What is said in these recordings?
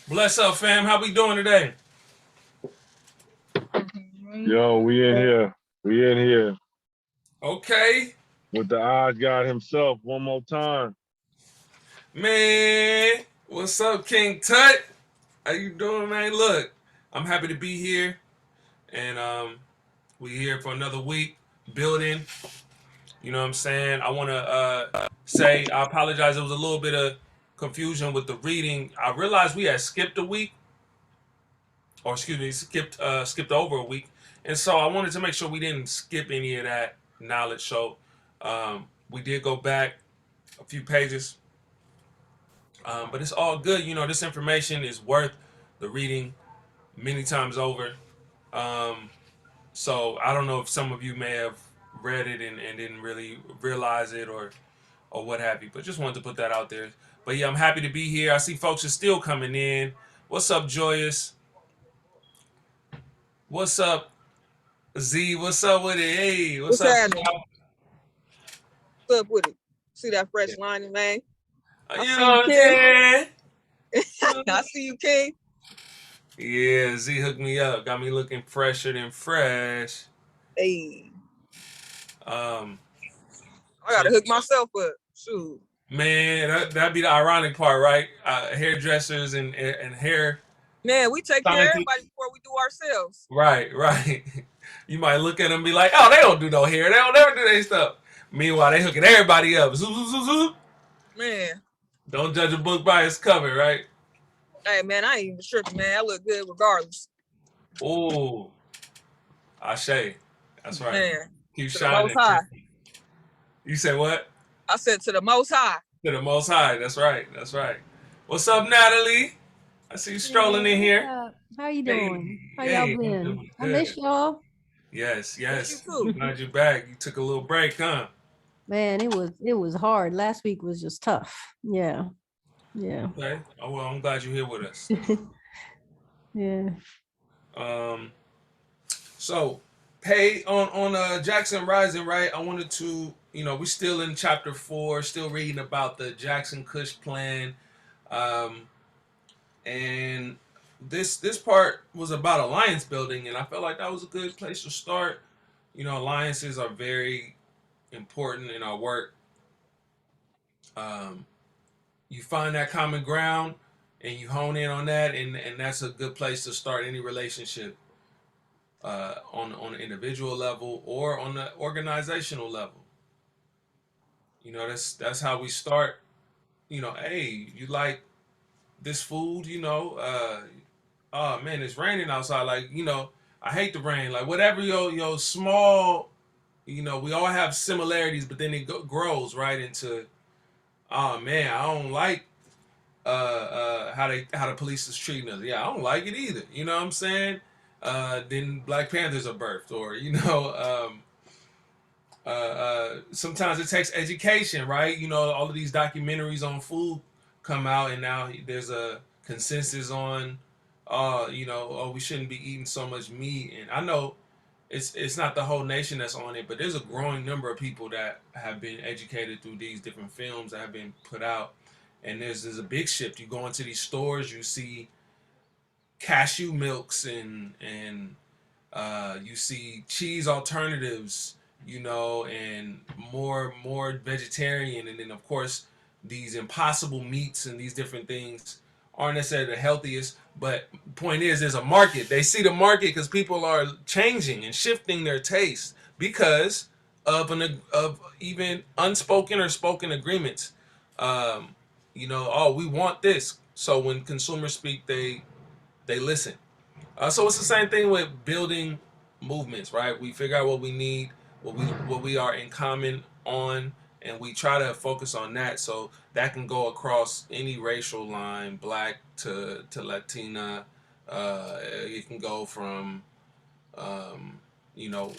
Bless up, fam. How we doing today? Yo, we in here. We in here Okay, with the odd God himself one more time. man. What's up, King Tut? How you doing, man? Look, I'm happy to be here, and we here for another week building. You know what I'm saying? I want to say I apologize. There was a little bit of confusion with the reading. I realized we had skipped a week, or excuse me, skipped over a week, and so I wanted to make sure we didn't skip any of that knowledge. So we did go back a few pages. But it's all good. You know, this information is worth the reading many times over. Um, so I don't know if some of you may have read it and didn't really realize it or what have you. But just wanted to put that out there. But yeah, I'm happy to be here. I see folks are still coming in. What's up, Joyous? What's up, Z? What's up with it? Hey, what's What's up, happening? Flo? What's up with it? See that fresh lining, man? I You see know you, what I'm King. saying? I see you, King. Yeah, Z hooked me up. Got me looking fresher than fresh. Hey, Um, I so gotta hook myself up. Shoot. Man, that'd be the ironic part, right? Hairdressers and hair Man, we take care of scientists. everybody before we do ourselves. Right, right. You might look at them and be like, "Oh, they don't do no hair. They don't never do their stuff." Meanwhile, they hooking everybody up. Zoop, zoop, zoop, zoop. Man, Don't judge a book by its cover, right? hey, man, I ain't even tripping, man. I look good regardless. Ooh, Ashe. That's right. Man, Keep to the Most shining, High. King. You said what? I said to the Most High. To the Most High. That's right. That's right. What's up, Natalie? I see you strolling in Hey, what's here. up? How you Hey, doing? How y'all hey, I'm been? doing I miss good. y'all. Yes, Miss you yes. too. Glad you're back. You took a little break, huh? Man, it was hard. Last week was just tough. Yeah. Yeah. Okay. Oh well, I'm glad you're here with us. Yeah. Um, so pay on Jackson Rising, right? I wanted to, we're still in chapter 4, still reading about the Jackson Kush plan, um, and this part was about alliance building, and I felt like that was a good place to start. You know, alliances are very important in our work. Um, you find that common ground and you hone in on that, and that's a good place to start any relationship on an individual level or on the organizational level. You know, that's how we start. You know, hey, you like this food? Oh man, it's raining outside. Like, I hate the rain. Like, whatever your small, we all have similarities, but then it grows right into, oh man, I don't like how the police is treating us. Yeah, I don't like it either. You know what I'm saying? Then Black Panthers are birthed, or sometimes it takes education, right? You know, all of these documentaries on food come out, and now there's a consensus on, oh, we shouldn't be eating so much meat. And I know it's not the whole nation that's on it, but there's a growing number of people that have been educated through these different films that have been put out. And there's a big shift. You go into these stores, you see cashew milks and you see cheese alternatives, and more vegetarian, and then of course these impossible meats and these different things aren't necessarily the healthiest. But point is, there's a market. They see the market because people are changing and shifting their taste because of even unspoken or spoken agreements. Um, oh, we want this. So when consumers speak, they listen. So it's the same thing with building movements, right? We figure out what we need, what we are in common on, and we try to focus on that. So that can go across any racial line, black to Latina. It can go from um, you know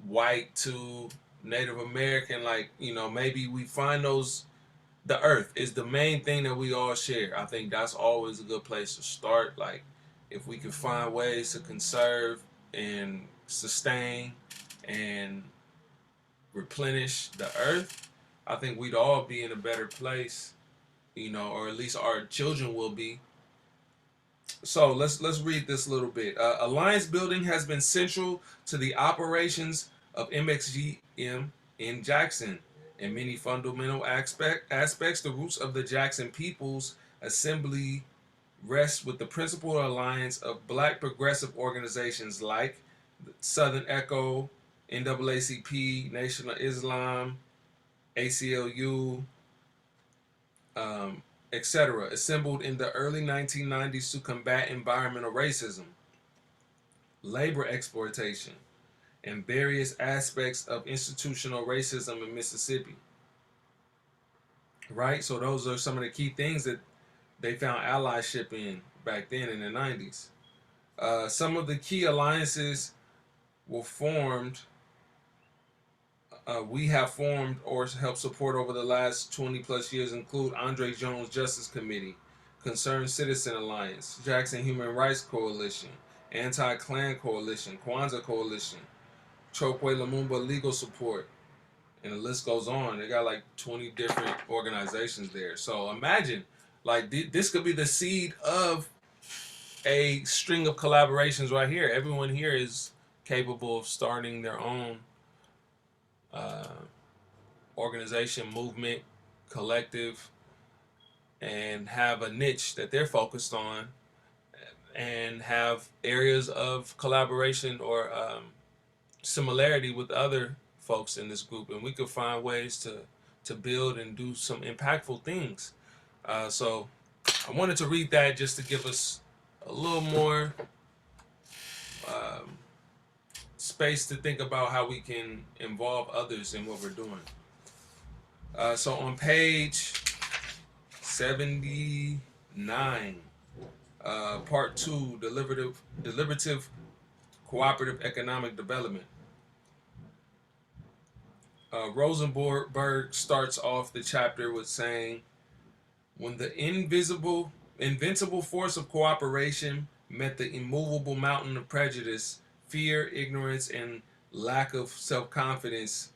white to Native American. Like, maybe we find those. The earth is the main thing that we all share. I think that's always a good place to start. Like, if we can find ways to conserve and sustain and replenish the earth, I think we'd all be in a better place, or at least our children will be. So let's read this a little bit. Alliance building has been central to the operations of MXGM in Jackson. In many fundamental aspects, the roots of the Jackson People's Assembly rest with the principal alliance of black progressive organizations like Southern Echo, NAACP, Nation of Islam, ACLU, um, etc., assembled in the early 1990s to combat environmental racism, labor exploitation, and various aspects of institutional racism in Mississippi. Right? So those are some of the key things that they found allyship in back then in the 90s. Some of the key alliances were formed, we have formed or helped support over the last 20 plus years include Andre Jones Justice Committee, Concerned Citizen Alliance, Jackson Human Rights Coalition, Anti-Klan Coalition, Kwanzaa Coalition, Chokwe Lumumba Legal Support, and the list goes on. They got like 20 different organizations there. So imagine, like, this could be the seed of a string of collaborations right here. Everyone here is capable of starting their own uh, organization, movement, collective, and have a niche that they're focused on and have areas of collaboration or similarity with other folks in this group. And we could find ways to build and do some impactful things. So I wanted to read that just to give us a little more um, space to think about how we can involve others in what we're doing. So on page 79, part 2, deliberative cooperative economic development. Rosenberg starts off the chapter with saying, when the invincible force of cooperation met the immovable mountain of prejudice, fear, ignorance, and lack of self-confidence,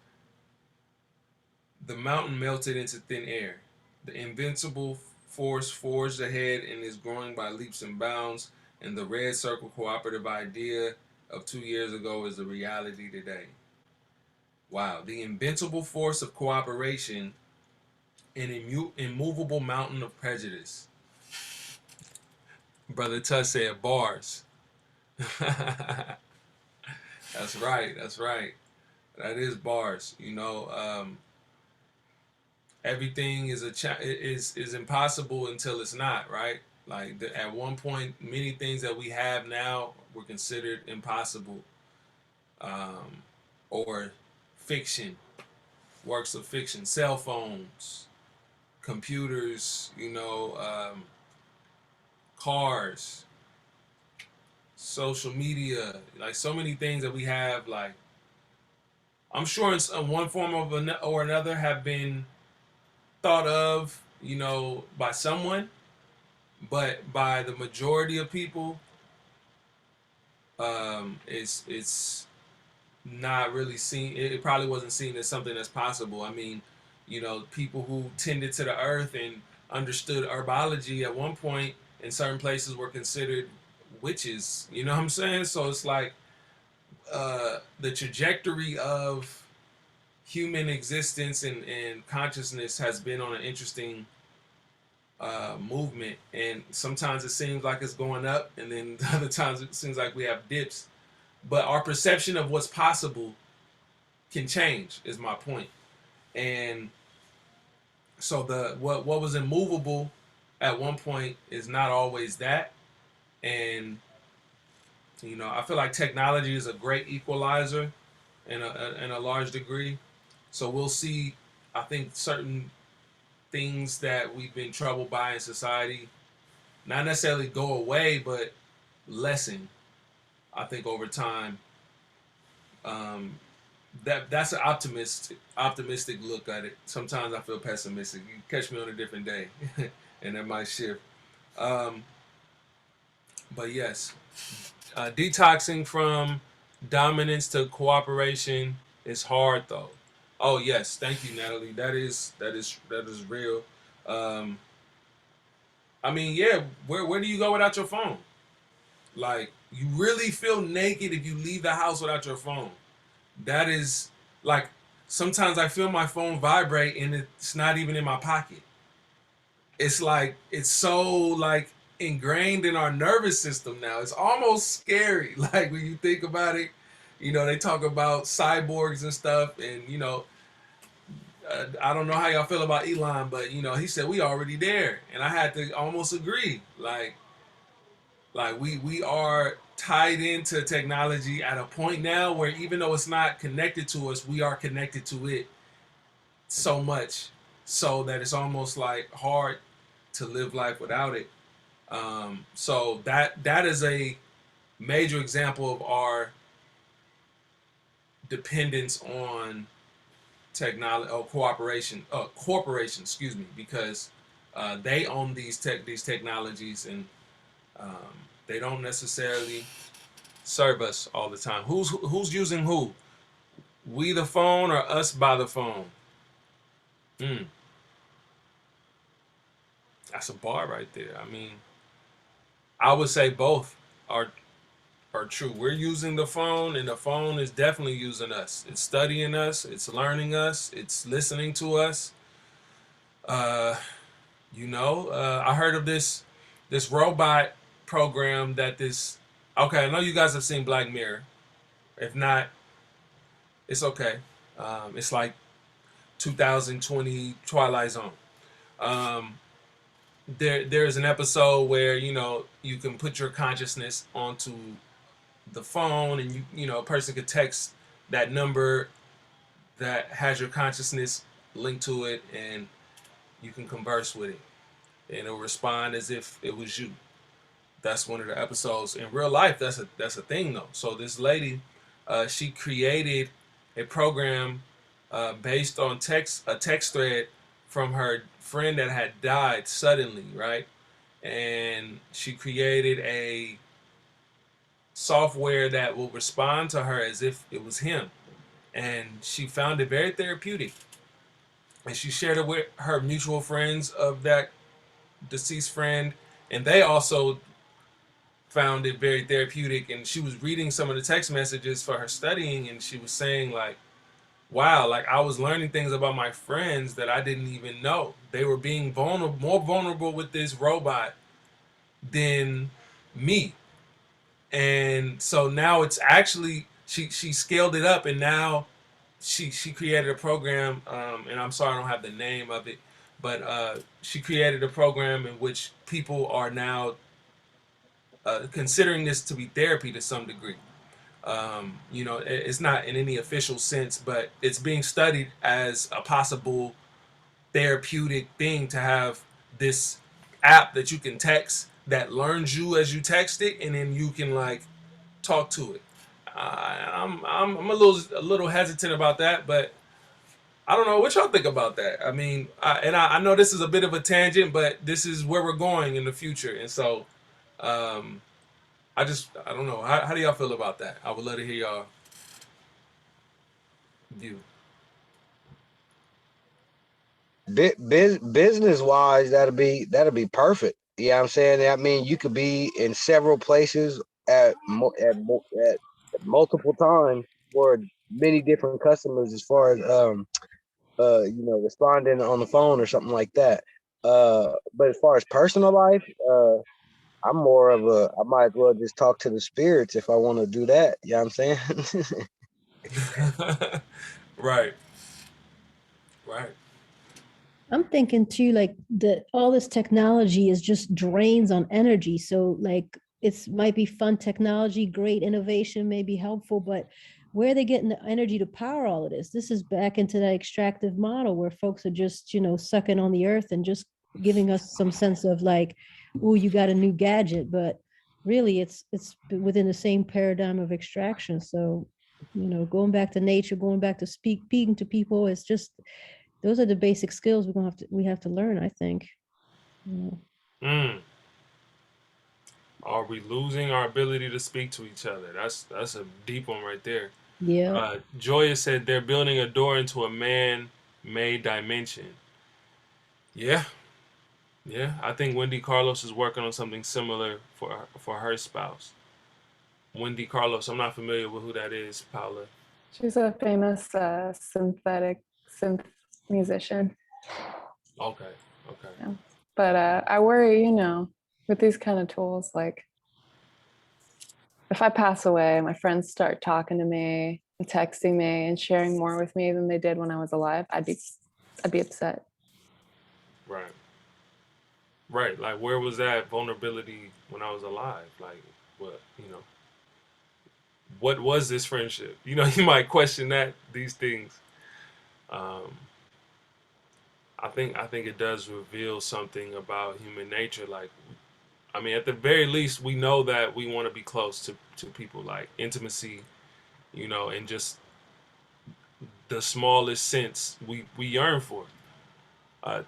the mountain melted into thin air. The invincible force forged ahead and is growing by leaps and bounds, and the red circle cooperative idea of 2 years ago is a reality today. Wow, the invincible force of cooperation, an immovable mountain of prejudice. Brother Tuss said bars. That's right, that's right. That is bars. You know, everything is is impossible until it's not, right? Like at one point, many things that we have now were considered impossible, um, or fiction, works of fiction, cell phones, computers, cars, social media, like so many things that we have. Like I'm sure in one form or another have been thought of, by someone, but by the majority of people, it's not really seen. It probably wasn't seen as something that's possible. I mean, people who tended to the earth and understood herbology at one point in certain places were considered witches. You know what I'm saying? So it's like the trajectory of human existence and consciousness has been on an interesting movement, and sometimes it seems like it's going up, and then other times it seems like we have dips. But our perception of what's possible can change, is my point. And so what was immovable at one point is not always that. And I feel like technology is a great equalizer in a large degree. So we'll see, I think, certain things that we've been troubled by in society not necessarily go away, but lessen, I think, over time. That's an optimistic look at it. Sometimes I feel pessimistic. You catch me on a different day, and that might shift. Um, but yes, detoxing from dominance to cooperation is hard, though. Oh yes, thank you, Natalie. That is real. Um, I mean, yeah, where do you go without your phone? Like, you really feel naked if you leave the house without your phone. That is like, sometimes I feel my phone vibrate and it's not even in my pocket. It's like it's so like ingrained in our nervous system now. It's almost scary. Like when you think about it, they talk about cyborgs and stuff, and I don't know how y'all feel about Elon, but he said we already there, and I had to almost agree. Like we are tied into technology at a point now where even though it's not connected to us, we are connected to it so much so that it's almost like hard to live life without it. So that is a major example of our dependence on technology or corporation, excuse me, because they own these technologies, and um, they don't necessarily serve us all the time. Who's using who? We the phone or us by the phone? Mm, that's a bar right there. I mean, I would say both are true. We're using the phone, and the phone is definitely using us. It's studying us. It's learning us. It's listening to us. Uh, I heard of this robot program that this. Okay, I know you guys have seen Black Mirror. If not, it's okay. It's like 2020 Twilight Zone. Um, there's an episode where you can put your consciousness onto the phone, and a person could text that number that has your consciousness linked to it, and you can converse with it, and it'll respond as if it was you. That's one of the episodes. In real life, that's a thing though. So this lady, she created a program based on a text thread from her friend that had died suddenly, right? And she created a software that will respond to her as if it was him, and she found it very therapeutic. And she shared it with her mutual friends of that deceased friend, and they also found it very therapeutic. And she was reading some of the text messages for her studying, and she was saying like, wow, like I was learning things about my friends that I didn't even know. They were being more vulnerable with this robot than me. And so now it's actually she scaled it up, and now she created a program, and I'm sorry I don't have the name of it, but she created a program in which people are now considering this to be therapy to some degree. It's not in any official sense, but it's being studied as a possible therapeutic thing to have this app that you can text that learns you as you text it, and then you can like talk to it. I'm a little hesitant about that, but I don't know what y'all think about that. I mean, I know this is a bit of a tangent, but this is where we're going in the future, and so um, I don't know. How do y'all feel about that? I would love to hear y'all view. Business wise, that'll be perfect. You know what I'm saying? I mean, you could be in several places at multiple times for many different customers as far as responding on the phone or something like that. But as far as personal life, I'm more of I might as well just talk to the spirits if I want to do that. You know what I'm saying? Right, right. I'm thinking too, like all this technology is just drains on energy. So like it's might be fun technology, great innovation, may be helpful, but where are they getting the energy to power all of this? This is back into that extractive model where folks are just, sucking on the earth and just giving us some sense of like, oh, you got a new gadget, but really it's within the same paradigm of extraction. So, going back to nature, going back to speaking to people, it's just those are the basic skills we have to learn, I think. Yeah. Mm. Are we losing our ability to speak to each other? That's a deep one right there. Yeah. Joya said they're building a door into a man-made dimension. Yeah, Yeah, I think Wendy Carlos is working on something similar for her spouse. Wendy Carlos, I'm not familiar with who that is, Paula. She's a famous synth musician. Okay, okay. Yeah. But I worry, with these kind of tools, like if I pass away, my friends start talking to me and texting me and sharing more with me than they did when I was alive, I'd be upset. Right. Right. Like, where was that vulnerability when I was alive? Like, what was this friendship? You might question these things. Um, I think it does reveal something about human nature. Like, I mean, at the very least, we know that we want to be close to people, like intimacy, and just the smallest sense we yearn for.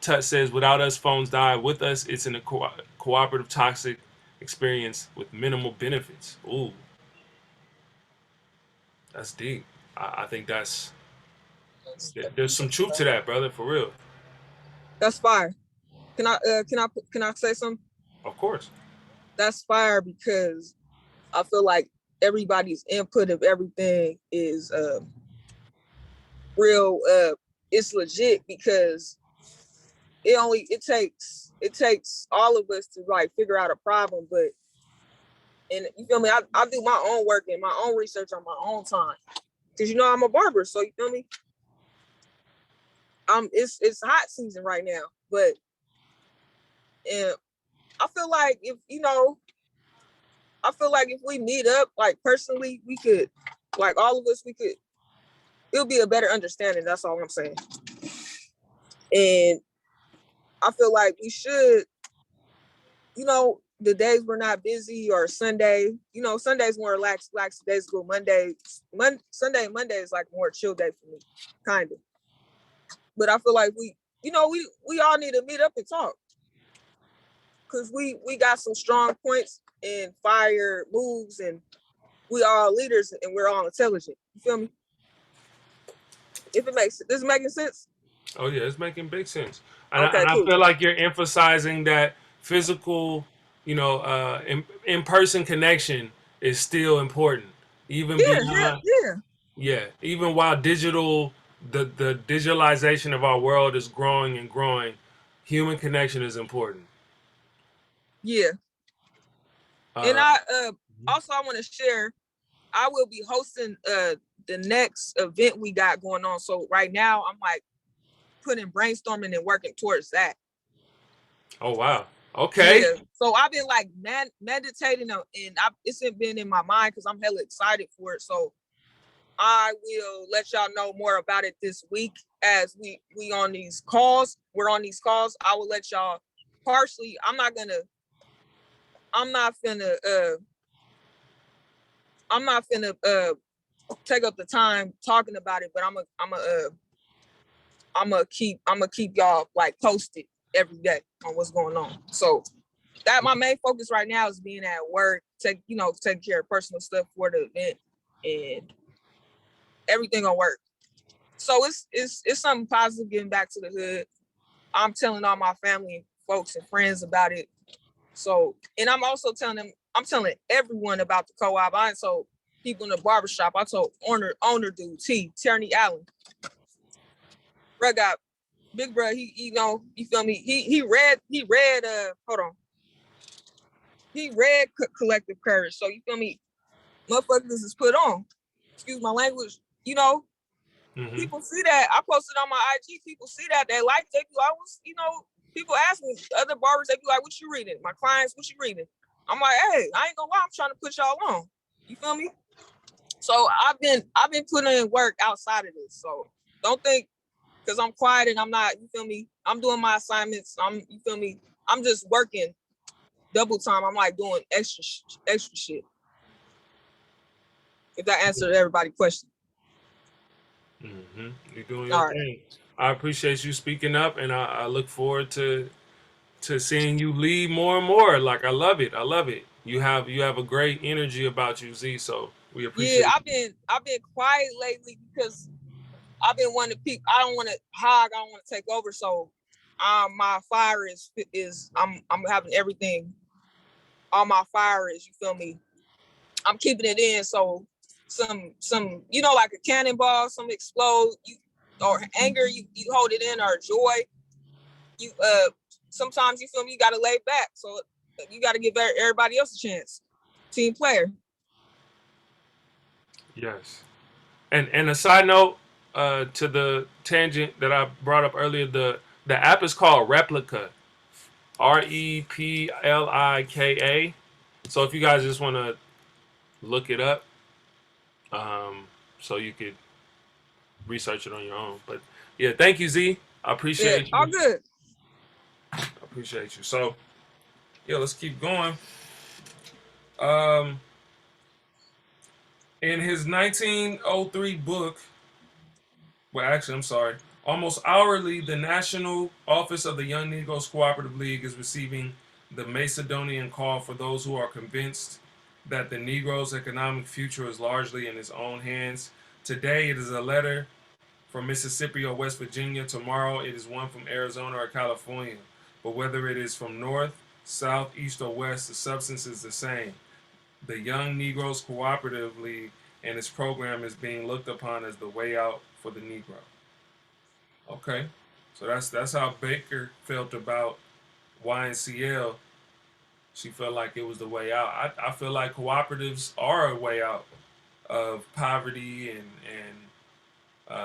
Tut says, without us, phones die. With us, it's in a cooperative, toxic experience with minimal benefits. Ooh, that's deep. I think there's some truth to that, brother, for real. That's fire. Can I say something? Of course. That's fire because I feel like everybody's input of everything is real. It's legit because it takes all of us to like figure out a problem. But and you feel me? I do my own work and my own research on my own time because I'm a barber, so you feel me. It's hot season right now, but and I feel like if we meet up, like personally, we could, like all of us, it'll be a better understanding. That's all I'm saying. And I feel like we should, the days we're not busy or Sunday, Sunday's more relaxed days. Go Sunday and Monday is like more chill day for me, kind of. But I feel like we all need to meet up and talk because we got some strong points and fire moves and we are all leaders and we're all intelligent. You feel me? If it makes this making sense? Oh yeah, it's making big sense. And, Okay, I cool. feel like you're emphasizing that physical, in-person connection is still important, even beyond. Yeah. Yeah, even while the digitalization of our world is growing and growing, human connection is important. Yeah. And Uh, I also I want to share, I will be hosting the next event we got going on. So right now I'm like putting brainstorming and working towards that. oh wow, okay. Yeah. So I've been like meditating and it's been in my mind because I'm hella excited for it. So I will let y'all know more about it this week as we on these calls. We're on these calls. I will let y'all partially. I'm not finna take up the time talking about it, but I'm gonna keep y'all like posted every day on what's going on. So that my main focus right now is being at work, taking care of personal stuff for the event and everything gonna work. So it's something positive getting back to the hood. I'm telling all my family, folks, and friends about it. So, and I'm also telling everyone about the co-op. I told people in the barbershop. I told owner dude Tierney Allen. Bro got big bro. You feel me? He read. Hold on. He read Collective Courage. So you feel me? Motherfuckers is put on. Excuse my language. Mm-hmm. People see that. I posted on my IG. People see that. They like it. People ask me, other barbers, they be like, what you reading? My clients, what you reading? I'm like, hey, I ain't gonna lie, I'm trying to put y'all on. You feel me? So I've been putting in work outside of this. So don't think because I'm quiet and I'm not, you feel me? I'm doing my assignments. You feel me? I'm just working double time. I'm like doing extra shit. If that answered everybody's question. Mm-hmm. You're doing All your right. thing. I appreciate you speaking up, and I look forward to seeing you lead more and more. Like I love it. You have a great energy about you, Z. So we appreciate. Yeah, I've been quiet lately because I've been wanting to peek. I don't want to hog. I don't want to take over. So My fire is I'm having everything. All my fire is, you feel me? I'm keeping it in. So some like a cannonball, some explode, or anger, you hold it in, or joy. You sometimes, you feel me, you gotta lay back. So you gotta give everybody else a chance. Team player. Yes. And a side note to the tangent that I brought up earlier, the app is called Replica, Replika. So if you guys just want to look it up, so you could research it on your own. But yeah, thank you, Z. I Yeah, appreciate all you. good. I appreciate you. So yeah, let's keep going. Um, in his 1903 book, well, actually, I'm sorry. Almost hourly, the National Office of the Young Negroes Cooperative League is receiving the Macedonian call for those who are convinced that the Negro's economic future is largely in his own hands. Today, it is a letter from Mississippi or West Virginia. Tomorrow, it is one from Arizona or California. But whether it is from north, south, east, or west, the substance is the same. The Young Negroes Cooperative League and its program is being looked upon as the way out for the Negro. Okay, so that's how Baker felt about YNCL. She felt like it was the way out. I feel like cooperatives are a way out of poverty and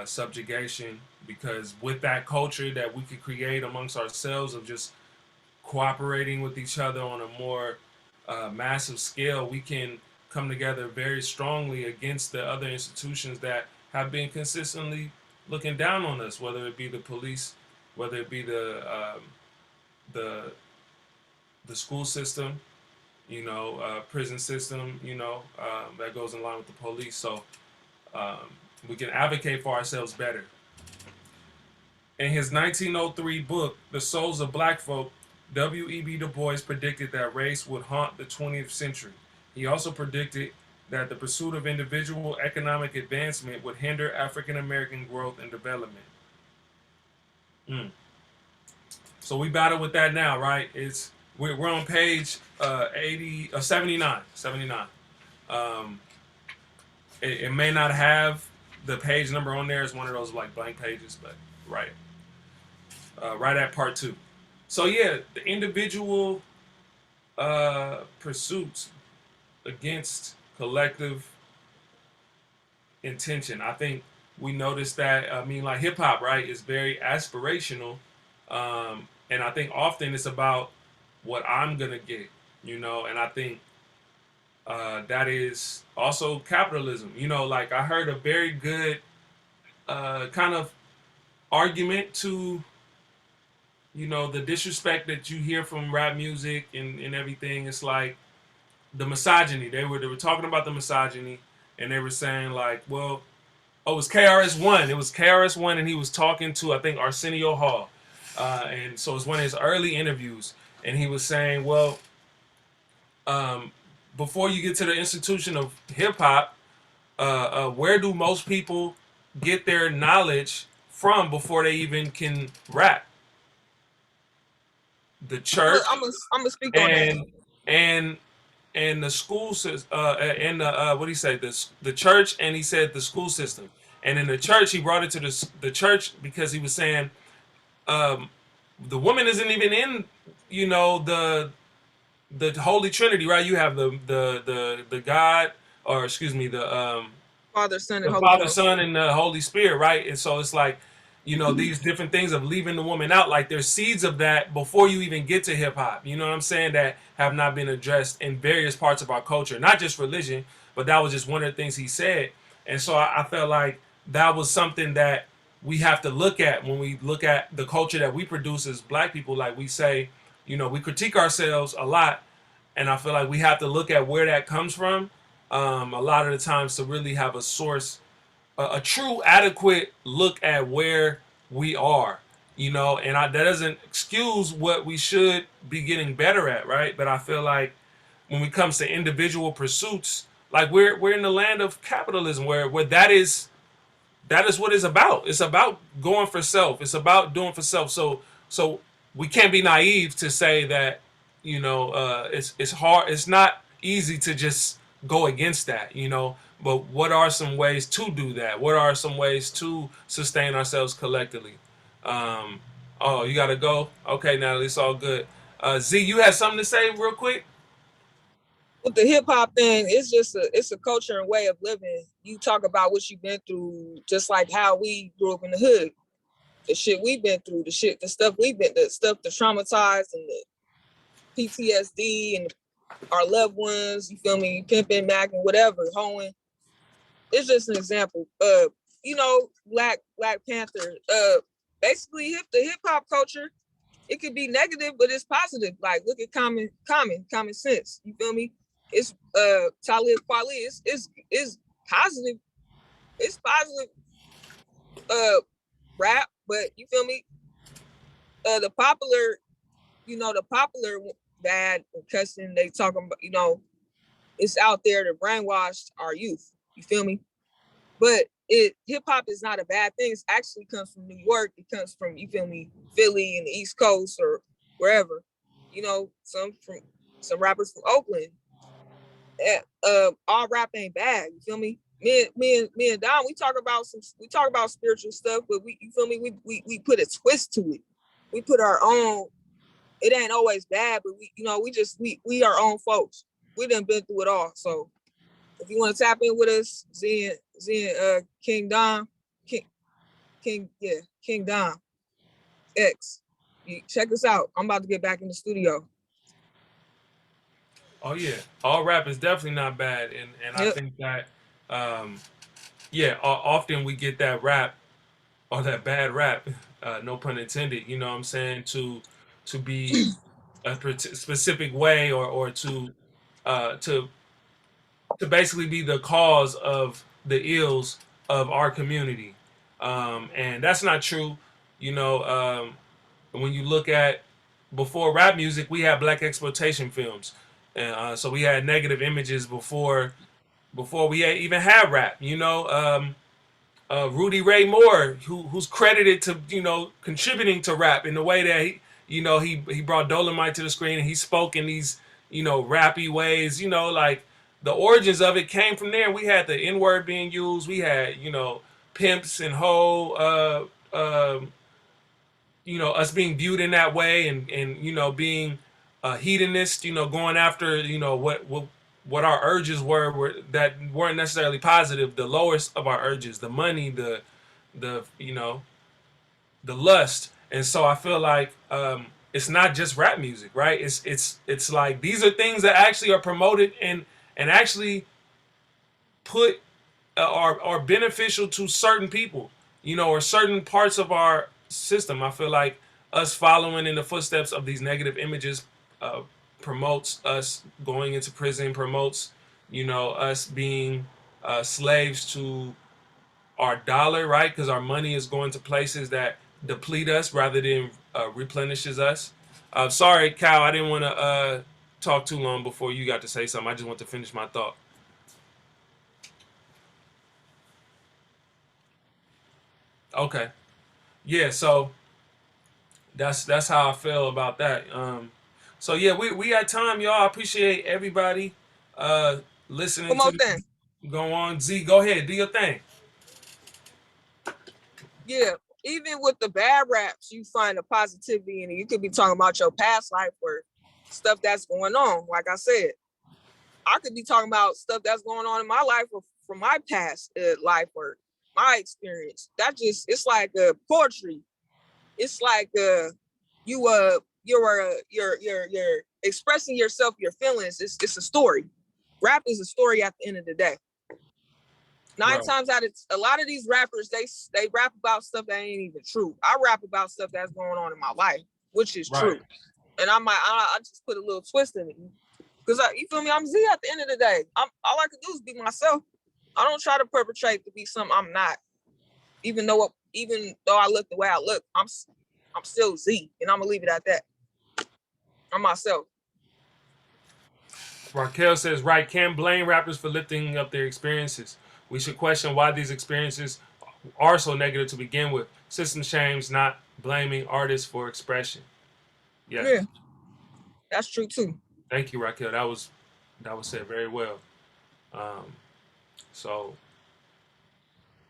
subjugation, because with that culture that we could create amongst ourselves of just cooperating with each other on a more massive scale, we can come together very strongly against the other institutions that have been consistently looking down on us, whether it be the police, whether it be the the school system, prison system, that goes in line with the police. So um, we can advocate for ourselves better. In his 1903 book, The Souls of Black Folk, W.E.B. Du Bois predicted that race would haunt the 20th century. He also predicted that the pursuit of individual economic advancement would hinder African American growth and development. Mm. So we battle with that now, right? We're on page 79. 79. Um, it may not have the page number on there. It's one of those like blank pages, but right, right at part 2. So yeah, the individual pursuits against collective intention. I think we noticed that. I mean, like hip hop, right, is very aspirational, and I think often it's about what I'm gonna get, and I think that is also capitalism. Like I heard a very good kind of argument to the disrespect that you hear from rap music and everything. It's like the misogyny. They were talking about the misogyny, and they were saying like, well, oh, it was KRS-One. It was KRS-One, and he was talking to, I think, Arsenio Hall, and so it's one of his early interviews, and he was saying, well, um, before you get to the institution of hip hop, where do most people get their knowledge from before they even can rap? The church I'm gonna speak on that. and and the school system, and what do you say, the church, and he said the school system. And in the church, he brought it to the church because he was saying um, the woman isn't even in the Holy Trinity, right? You have the God, or excuse me, Father, Son, and the Holy Father, Ghost. Son, and the Holy Spirit, right? And so it's like, these different things of leaving the woman out. Like there's seeds of that before you even get to hip hop. You know what I'm saying? That have not been addressed in various parts of our culture, not just religion, but that was just one of the things he said. And so I felt like that was something that we have to look at when we look at the culture that we produce as Black people. Like we say, we critique ourselves a lot, and I feel like we have to look at where that comes from. A lot of the times to really have a source, a true adequate look at where we are, and that doesn't excuse what we should be getting better at, right? But I feel like when it comes to individual pursuits, like we're in the land of capitalism where that is what it's about. It's about going for self. It's about doing for self. So so we can't be naive to say that, you know, it's hard. It's not easy to just go against that, you know. But what are some ways to do that? What are some ways to sustain ourselves collectively? Um, oh, you gotta go. Okay, Natalie, it's all good. Z, you had something to say real quick? With the hip hop thing, it's a culture and way of living. You talk about what you've been through, just like how we grew up in the hood. The shit we've been through, the stuff the traumatized and the PTSD and our loved ones, you feel me, pimping, macking, whatever, hoeing. It's just an example. You know, Black Panther. Basically the hip hop culture, it could be negative, but it's positive. Like look at common sense. You feel me? It's Talib Kweli. It's positive. It's positive rap, but you feel me? The popular, the popular bad cussing they talking about, it's out there to brainwash our youth. You feel me? But hip hop is not a bad thing. It actually comes from New York. It comes from, you feel me, Philly and the East Coast or wherever. Some rappers from Oakland. All rap ain't bad. You feel me? Me and Don, we talk about spiritual stuff, but you feel me? We put a twist to it. We put our own. It ain't always bad, but we our own folks. We done been through it all. So if you want to tap in with us, Zen, King Don, King Don X. Check us out. I'm about to get back in the studio. Oh yeah, all rap is definitely not bad, and I think that, often we get that rap or that bad rap, no pun intended. You know what I'm saying, to be a specific way, or to basically be the cause of the ills of our community, and that's not true. You know, when you look at before rap music, we had black exploitation films, and so we had negative images before we even had rap. You know, Rudy Ray Moore, who's credited to contributing to rap in the way that he brought Dolomite to the screen and he spoke in these rappy ways. Like the origins of it came from there. We had the N word being used. We had pimps and hoe. Us being viewed in that way, and being a hedonist, going after what our urges were that weren't necessarily positive, the lowest of our urges, the money, the the lust. And so I feel like it's not just rap music, right? It's like these are things that actually are promoted and actually put are beneficial to certain people, or certain parts of our system. I feel like us following in the footsteps of these negative images promotes us going into prison, promotes, us being slaves to our dollar, right? Because our money is going to places that deplete us rather than replenishes us. Sorry, Kyle, I didn't want to talk too long before you got to say something. I just want to finish my thought. Okay. Yeah, so that's how I feel about that. So yeah, we got time, y'all. I appreciate everybody listening One to more me. thing. Go on, Z. Go ahead, do your thing. Yeah, even with the bad raps, you find a positivity in it. You could be talking about your past life or stuff that's going on. Like I said, I could be talking about stuff that's going on in my life or from my past life or my experience. It's like poetry. It's like you're expressing yourself, your feelings. It's a story. Rap is a story at the end of the day. Nine Right. times out of a lot of these rappers, they rap about stuff that ain't even true. I rap about stuff that's going on in my life, which is Right. true. And I just put a little twist in it. Because you feel me? I'm Z at the end of the day. All I can do is be myself. I don't try to perpetrate to be something I'm not. Even though I look the way I look, I'm still Z, and I'm gonna leave it at that. I'm myself. Raquel says, right, can't blame rappers for lifting up their experiences. We should question why these experiences are so negative to begin with. system change, not blaming artists for expression. Yes. Yeah, that's true too. Thank you, Raquel. That was said very well. Um, so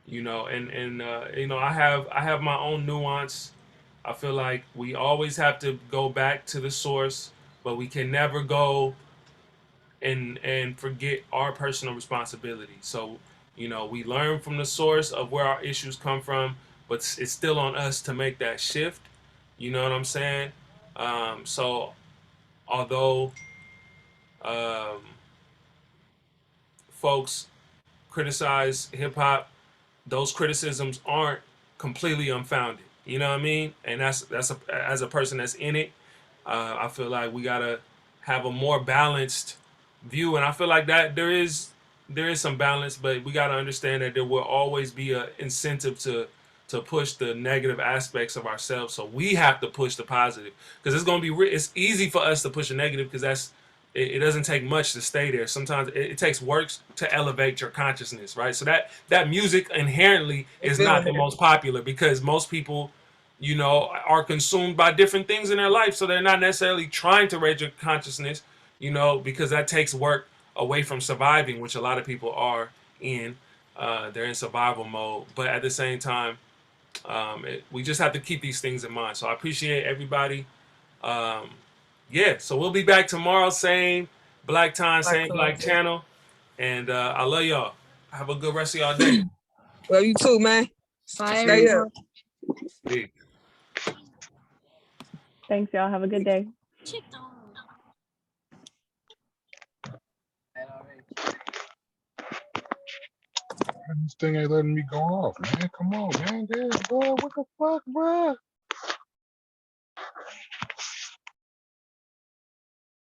I have my own nuance. I feel like we always have to go back to the source, but we can never go and forget our personal responsibility. So, we learn from the source of where our issues come from, but it's still on us to make that shift. You know what I'm saying? So, although um, folks criticize hip hop, those criticisms aren't completely unfounded. You know what I mean? And as a person that's in it, I feel like we gotta have a more balanced view, and I feel like that there is some balance, but we gotta understand that there will always be an incentive to push the negative aspects of ourselves. So we have to push the positive because it's gonna be it's easy for us to push a negative because it doesn't take much to stay there. Sometimes it takes work to elevate your consciousness, right? So that music inherently is not the most popular because most people, are consumed by different things in their life. So they're not necessarily trying to raise your consciousness, because that takes work away from surviving, which a lot of people are in. They're in survival mode. But at the same time, we just have to keep these things in mind. So I appreciate everybody. Um, yeah, so we'll be back tomorrow, same black time, same black channel. And I love y'all. Have a good rest of y'all day. Well, you too, man. Stay up. Peace. Thanks, y'all. Have a good day. This thing ain't letting me go off, man. Come on, man. Bro, what the fuck, bro?